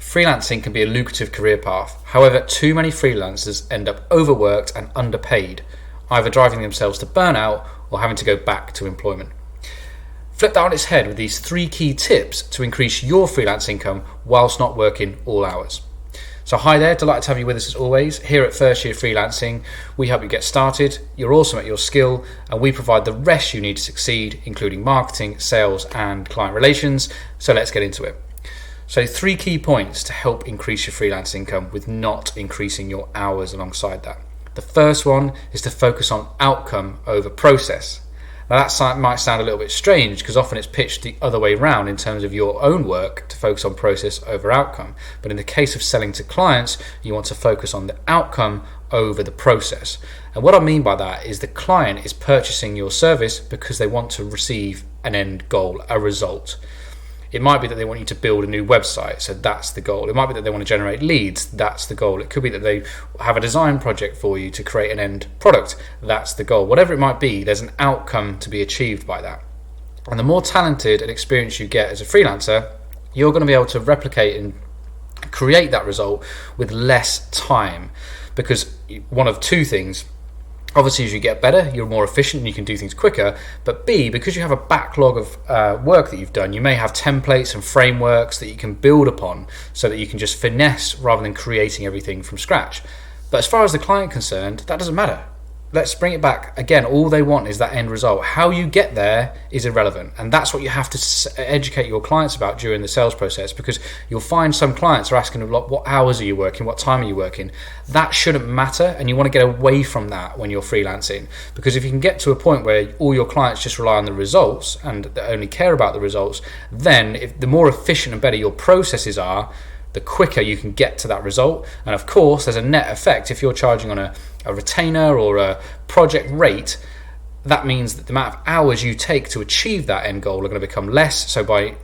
Freelancing can be a lucrative career path. However, too many freelancers end up overworked and underpaid, either driving themselves to burnout or having to go back to employment. Flip that on its head with these 3 key tips to increase your freelance income whilst not working all hours. So hi there, delighted to have you with us as always. Here at First Year Freelancing, we help you get started. You're awesome at your skill, and we provide the rest you need to succeed, including marketing, sales, and client relations. So let's get into it. So 3 key points to help increase your freelance income with not increasing your hours alongside that. The first one is to focus on outcome over process. Now that might sound a little bit strange because often it's pitched the other way around in terms of your own work to focus on process over outcome. But in the case of selling to clients, you want to focus on the outcome over the process. And what I mean by that is the client is purchasing your service because they want to receive an end goal, a result. It might be that they want you to build a new website, so that's the goal. It might be that they want to generate leads, that's the goal. It could be that they have a design project for you to create an end product, that's the goal. Whatever it might be, there's an outcome to be achieved by that. And the more talented and experienced you get as a freelancer, you're going to be able to replicate and create that result with less time. Because one of 2 things: obviously, as you get better, you're more efficient and you can do things quicker. But B, because you have a backlog of work that you've done, you may have templates and frameworks that you can build upon so that you can just finesse rather than creating everything from scratch. But as far as the client concerned, that doesn't matter. Let's bring it back. Again, all they want is that end result. How you get there is irrelevant. And that's what you have to educate your clients about during the sales process, because you'll find some clients are asking a lot, what hours are you working? What time are you working? That shouldn't matter. And you want to get away from that when you're freelancing, because if you can get to a point where all your clients just rely on the results and they only care about the results, then the more efficient and better your processes are, the quicker you can get to that result. And of course, there's a net effect. If you're charging on a retainer or a project rate, that means that the amount of hours you take to achieve that end goal are going to become less. So by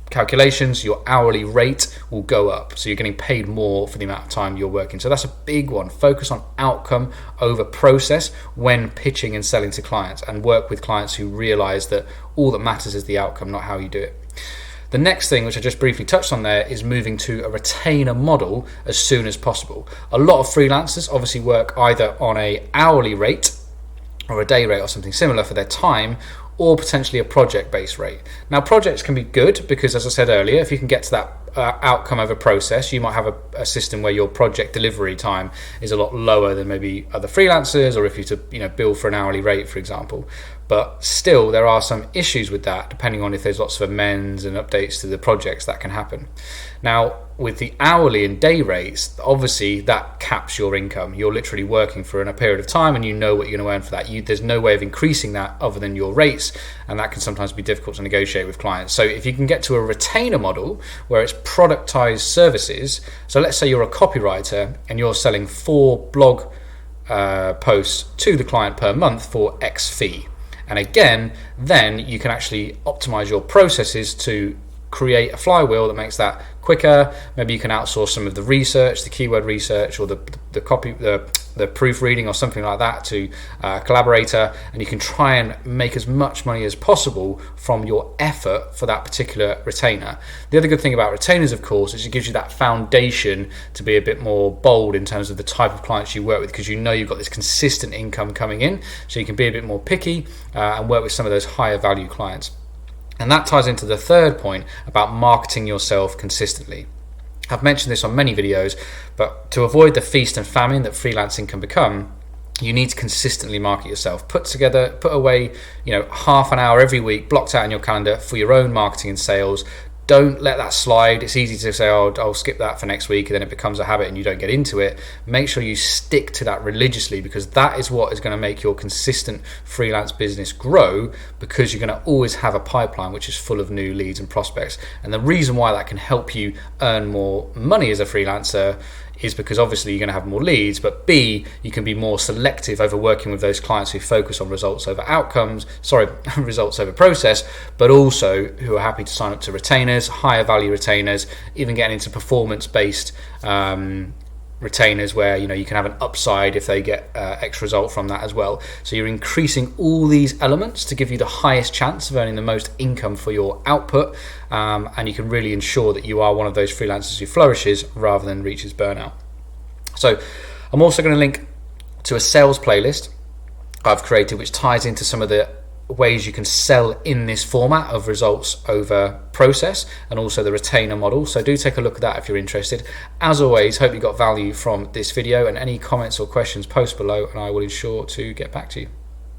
calculations, your hourly rate will go up. So you're getting paid more for the amount of time you're working. So that's a big one. Focus on outcome over process when pitching and selling to clients, and work with clients who realize that all that matters is the outcome, not how you do it. The next thing, which I just briefly touched on there, is moving to a retainer model as soon as possible. A lot of freelancers obviously work either on an hourly rate or a day rate or something similar for their time, or potentially a project-based rate. Now, projects can be good because, as I said earlier, if you can get to that outcome over process, you might have a system where your project delivery time is a lot lower than maybe other freelancers, or if you to bill for an hourly rate, for example. But still, there are some issues with that, depending on if there's lots of amends and updates to the projects that can happen. Now, with the hourly and day rates, obviously that caps your income. You're literally working for a period of time and you know what you're going to earn for that. There's no way of increasing that other than your rates, and that can sometimes be difficult to negotiate with clients. So if you can get to a retainer model where it's productized services, so let's say you're a copywriter and you're selling 4 blog posts to the client per month for X fee. And again, then you can actually optimize your processes to create a flywheel that makes that quicker. Maybe you can outsource some of the research, the keyword research, or the copy, the proofreading or something like that to a collaborator, and you can try and make as much money as possible from your effort for that particular retainer. The other good thing about retainers, of course, is it gives you that foundation to be a bit more bold in terms of the type of clients you work with, because you know you've got this consistent income coming in, so you can be a bit more picky and work with some of those higher value clients. And that ties into the third point about marketing yourself consistently. I've mentioned this on many videos, but to avoid the feast and famine that freelancing can become, you need to consistently market yourself. Put away, half an hour every week blocked out in your calendar for your own marketing and sales. Don't let that slide. It's easy to say, I'll skip that for next week, and then it becomes a habit and you don't get into it. Make sure you stick to that religiously, because that is what is going to make your consistent freelance business grow, because you're going to always have a pipeline which is full of new leads and prospects. And the reason why that can help you earn more money as a freelancer is because obviously you're going to have more leads, but B, you can be more selective over working with those clients who focus on results over results over process, but also who are happy to sign up to retainers, higher value retainers, even getting into performance-based retainers where you can have an upside if they get extra result from that as well. So you're increasing all these elements to give you the highest chance of earning the most income for your output, and you can really ensure that you are one of those freelancers who flourishes rather than reaches burnout. So I'm also going to link to a sales playlist I've created which ties into some of the ways you can sell in this format of results over process, and also the retainer model. So do take a look at that if you're interested. As always, hope you got value from this video, and any comments or questions post below and I will ensure to get back to you.